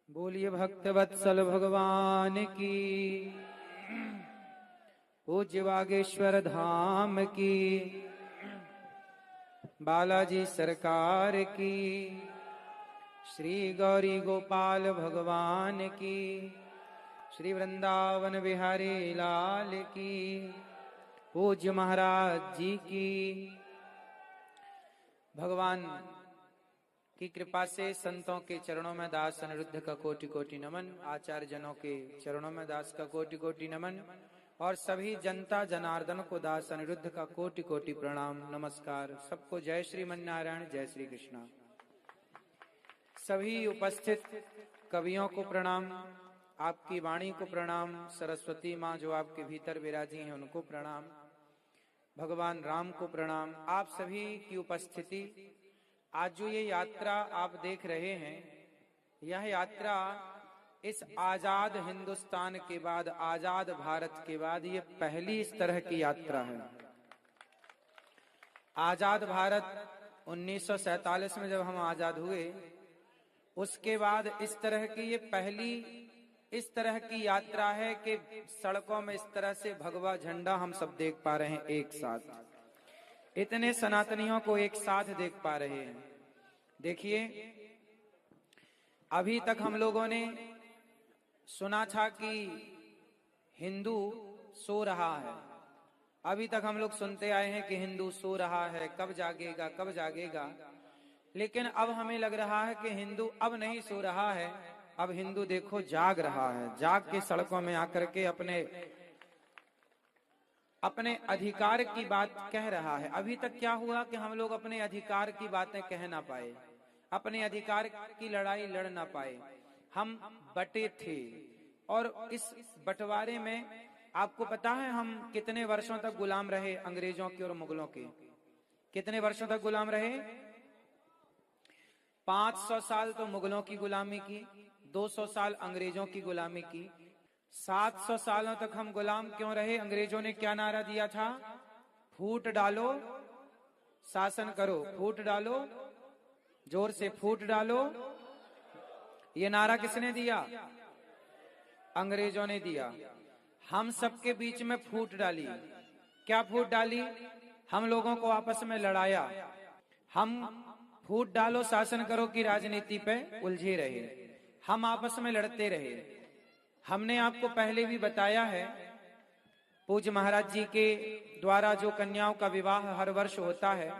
बोलिए भक्त वत्सल भगवान की, पूज्य बागेश्वर धाम की, बालाजी सरकार की, श्री गौरी गोपाल भगवान की, श्री वृंदावन बिहारी लाल की, पूज्य महाराज जी की। भगवान की कृपा से संतों के चरणों में दास अनिरुद्ध का कोटि कोटि नमन, आचार्य जनों के चरणों में दास का कोटि कोटि नमन, और सभी जनता जनार्दन को दास अनिरुद्ध का कोटि कोटि प्रणाम नमस्कार। सबको जय श्रीमन नारायण, जय श्री कृष्णा। सभी उपस्थित कवियों को प्रणाम, आपकी वाणी को प्रणाम, सरस्वती माँ जो आपके भीतर विराजी हैं उनको प्रणाम, भगवान राम को प्रणाम। आप सभी की उपस्थिति, आज जो ये यात्रा आप देख रहे हैं, यह यात्रा इस आजाद हिंदुस्तान के बाद, आजाद भारत के बाद ये पहली इस तरह की यात्रा है। आजाद भारत 1947 में जब हम आजाद हुए, उसके बाद इस तरह की ये पहली इस तरह की यात्रा है कि सड़कों में इस तरह से भगवा झंडा हम सब देख पा रहे हैं एक साथ। इतने सनातनियों को एक साथ देख पा रहे हैं। देखिए, अभी तक हम लोगों ने सुना था कि हिंदू सो रहा है। अभी तक हम लोग सुनते आए हैं कि हिंदू सो रहा है, कब जागेगा कब जागेगा। लेकिन अब हमें लग रहा है कि हिंदू अब नहीं सो रहा है, अब हिंदू देखो जाग रहा है, जाग के सड़कों में आकर के अपने अधिकार की बात कह रहा है। अभी तक क्या हुआ कि हम लोग अपने अधिकार की बातें कह ना पाए, अपने अधिकार की लड़ाई लड़ ना पाए। हम बटे थे, और इस बंटवारे में आपको पता है हम कितने वर्षों तक गुलाम रहे अंग्रेजों के और मुगलों के। कितने वर्षों तक गुलाम रहे? 500 साल तो मुगलों की गुलामी की, 200 साल अंग्रेजों की गुलामी की। 700 सालों तक हम गुलाम क्यों रहे? अंग्रेजों ने क्या नारा दिया था? फूट डालो शासन करो, फूट डालो, जोर से फूट डालो। ये नारा किसने दिया? अंग्रेजों ने दिया। हम सबके बीच में फूट डाली। क्या फूट डाली? हम लोगों को आपस में लड़ाया। हम फूट डालो शासन करो की राजनीति पे उलझे रहे, हम आपस में लड़ते रहे। हमने आपको पहले भी बताया है, पूज्य महाराज जी के द्वारा जो कन्याओं का विवाह हर वर्ष होता है,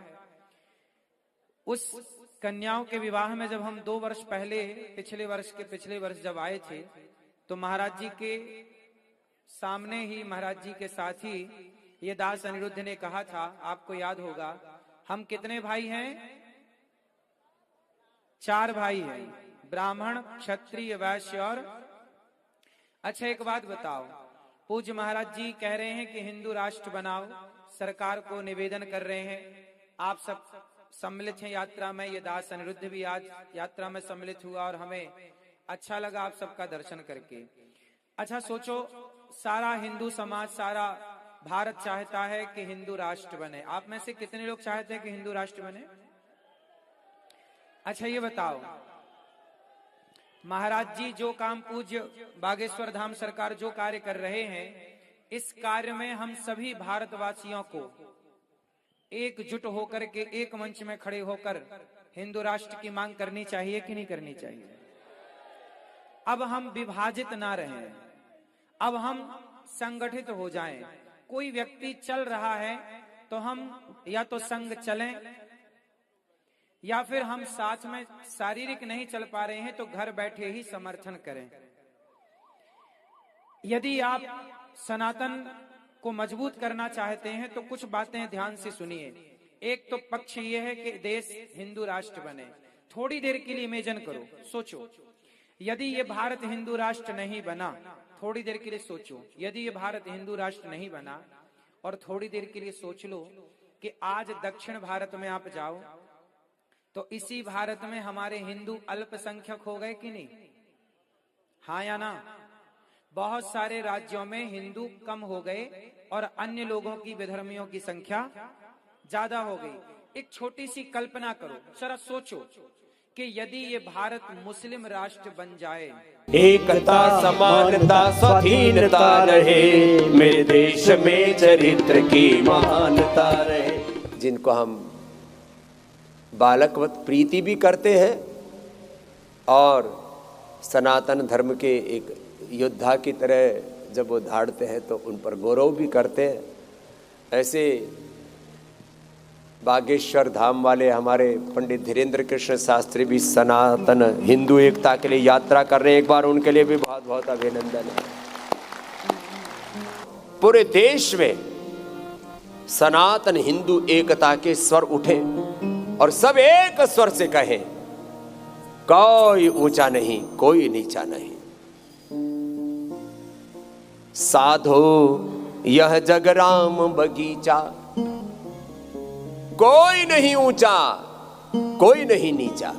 उस कन्याओं के विवाह में जब हम 2 वर्ष पहले पिछले वर्ष जब आए थे, तो महाराज जी के सामने ही, महाराज जी के साथ ही ये दास अनिरुद्ध ने कहा था, आपको याद होगा, हम कितने भाई हैं? 4 भाई हैं, ब्राह्मण, क्षत्रिय, वैश्य और। अच्छा, एक बात बताओ, पूज्य महाराज जी कह रहे हैं कि हिंदू राष्ट्र बनाओ, सरकार को निवेदन कर रहे हैं। आप सब सम्मिलित हैं यात्रा में, ये दास अनिरुद्ध भी आज यात्रा में सम्मिलित हुआ और हमें अच्छा लगा आप सबका दर्शन करके। अच्छा सोचो, सारा हिंदू समाज, सारा भारत चाहता है कि हिंदू राष्ट्र बने। आप में से कितने लोग चाहते हैं कि हिंदू राष्ट्र बने? अच्छा ये बताओ, महाराज जी जो काम, पूज्य बागेश्वर धाम सरकार जो कार्य कर रहे हैं, इस कार्य में हम सभी भारतवासियों को एकजुट होकर के एक मंच में खड़े होकर हिंदू राष्ट्र की मांग करनी चाहिए कि नहीं करनी चाहिए? अब हम विभाजित ना रहें, अब हम संगठित हो जाएं। कोई व्यक्ति चल रहा है तो हम या तो संग चलें, या फिर हम साथ में शारीरिक नहीं चल पा रहे हैं तो घर बैठे ही समर्थन करें। यदि आप सनातन को मजबूत करना चाहते हैं तो कुछ बातें ध्यान से सुनिए। एक तो पक्ष ये है कि देश हिंदू राष्ट्र बने। थोड़ी देर के लिए इमेजिन करो, सोचो, यदि ये भारत हिंदू राष्ट्र नहीं बना, थोड़ी देर के लिए सोचो, यदि ये भारत हिंदू राष्ट्र नहीं बना, और थोड़ी देर के लिए सोच लो कि आज दक्षिण भारत में आप जाओ तो इसी भारत में हमारे हिंदू अल्पसंख्यक हो गए कि नहीं? हाँ या ना? बहुत सारे राज्यों में हिंदू कम हो गए और अन्य लोगों की, विधर्मियों की संख्या ज्यादा हो गई। एक छोटी सी कल्पना करो, जरा सोचो कि यदि ये भारत मुस्लिम राष्ट्र बन जाए, एकता समानता स्वाधीनता रहे, मेरे देश में चरित्र की महानता रहे। जिनको हम बालकवत प्रीति भी करते हैं और सनातन धर्म के एक योद्धा की तरह जब वो धाड़ते हैं तो उन पर गौरव भी करते हैं। ऐसे बागेश्वर धाम वाले हमारे पंडित धीरेन्द्र कृष्ण शास्त्री भी सनातन हिंदू एकता के लिए यात्रा कर रहे हैं। एक बार उनके लिए भी बहुत बहुत अभिनंदन है। पूरे देश में सनातन हिंदू एकता के स्वर उठे और सब एक स्वर से कहें, कोई ऊंचा नहीं, कोई नीचा नहीं। साधो यह जग राम बगीचा, कोई नहीं ऊंचा, कोई नहीं नीचा,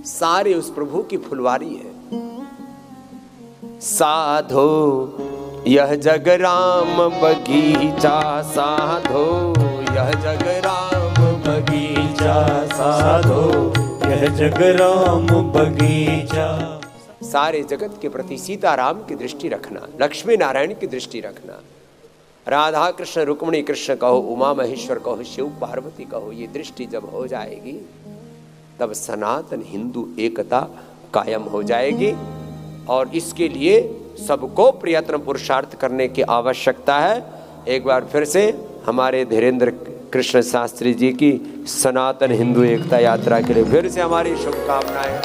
सारे उस प्रभु की फुलवारी है। साधो यह जग राम बगीचा, साधो यह जग राम बगीचा, साधो यह जग राम बगीचा। सारे जगत के प्रति सीताराम की दृष्टि रखना, लक्ष्मी नारायण की दृष्टि रखना, राधा कृष्ण रुक्मिणी कृष्ण कहो, उमा महेश्वर कहो, शिव पार्वती कहो, ये दृष्टि जब हो जाएगी तब सनातन हिंदू एकता कायम हो जाएगी। और इसके लिए सबको प्रयत्न पुरुषार्थ करने की आवश्यकता है। एक बार फिर से हमारे धीरेन्द्र कृष्ण शास्त्री जी की सनातन हिंदू एकता यात्रा के लिए फिर से हमारी शुभकामनाएं।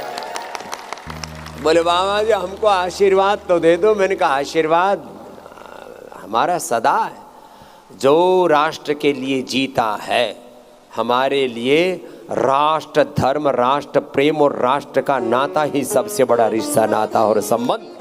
बोले बाबा जी हमको आशीर्वाद तो दे दो। मैंने कहा आशीर्वाद हमारा सदा है। जो राष्ट्र के लिए जीता है, हमारे लिए राष्ट्र धर्म, राष्ट्र प्रेम और राष्ट्र का नाता ही सबसे बड़ा रिश्ता, नाता और संबंध।